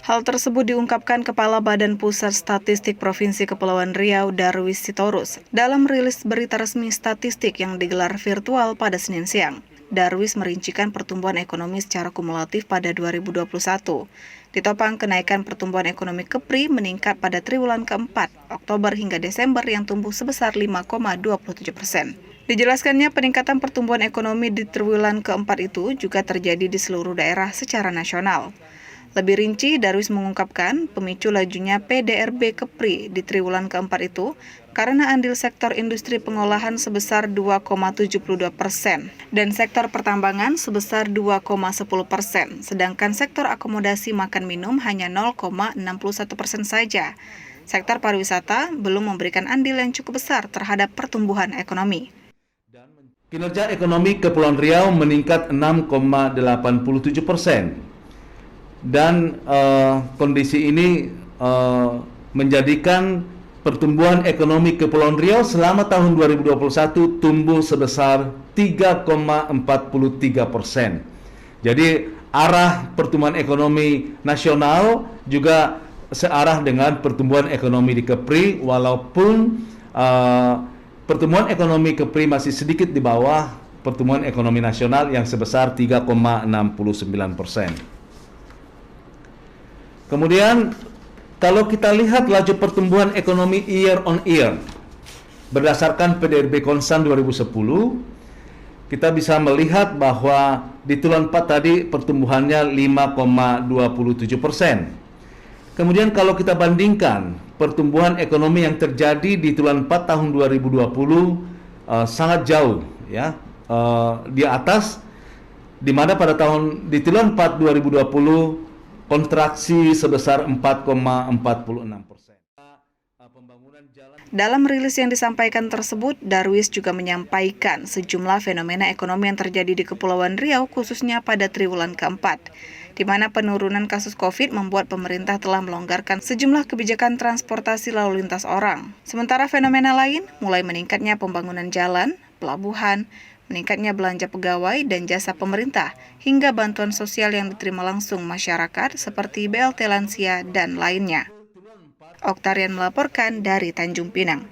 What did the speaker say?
Hal tersebut diungkapkan Kepala Badan Pusat Statistik Provinsi Kepulauan Riau, Darwis Sitorus, dalam rilis berita resmi statistik yang digelar virtual pada Senin siang. Darwis merincikan pertumbuhan ekonomi secara kumulatif pada 2021. Ditopang kenaikan pertumbuhan ekonomi Kepri meningkat pada triwulan keempat, Oktober hingga Desember yang tumbuh sebesar 5,27%. Dijelaskannya peningkatan pertumbuhan ekonomi di triwulan keempat itu juga terjadi di seluruh daerah secara nasional. Lebih rinci, Darwis mengungkapkan pemicu lajunya PDRB Kepri di triwulan keempat itu karena andil sektor industri pengolahan sebesar 2,72% dan sektor pertambangan sebesar 2,10%, sedangkan sektor akomodasi makan minum hanya 0,61% saja. Sektor pariwisata belum memberikan andil yang cukup besar terhadap pertumbuhan ekonomi. Kinerja ekonomi Kepulauan Riau meningkat 6,87%. Dan kondisi ini menjadikan pertumbuhan ekonomi Kepulauan Riau selama tahun 2021 tumbuh sebesar 3,43%. Jadi arah pertumbuhan ekonomi nasional juga searah dengan pertumbuhan ekonomi di Kepri, walaupun pertumbuhan ekonomi Kepri masih sedikit di bawah pertumbuhan ekonomi nasional yang sebesar 3,69%. Kemudian, kalau kita lihat laju pertumbuhan ekonomi year on year, berdasarkan PDRB Konsan 2010, kita bisa melihat bahwa di triwulan 4 tadi pertumbuhannya 5,27%. Kemudian kalau kita bandingkan pertumbuhan ekonomi yang terjadi di triwulan 4 tahun 2020 sangat jauh, ya, di atas, di mana pada di triwulan 4 2020 kontraksi sebesar 4,46%. Dalam rilis yang disampaikan tersebut, Darwis juga menyampaikan sejumlah fenomena ekonomi yang terjadi di Kepulauan Riau khususnya pada triwulan keempat, di mana penurunan kasus COVID membuat pemerintah telah melonggarkan sejumlah kebijakan transportasi lalu lintas orang. Sementara fenomena lain mulai meningkatnya pembangunan jalan, pelabuhan, meningkatnya belanja pegawai dan jasa pemerintah, hingga bantuan sosial yang diterima langsung masyarakat seperti BLT lansia dan lainnya. Oktarian melaporkan dari Tanjung Pinang.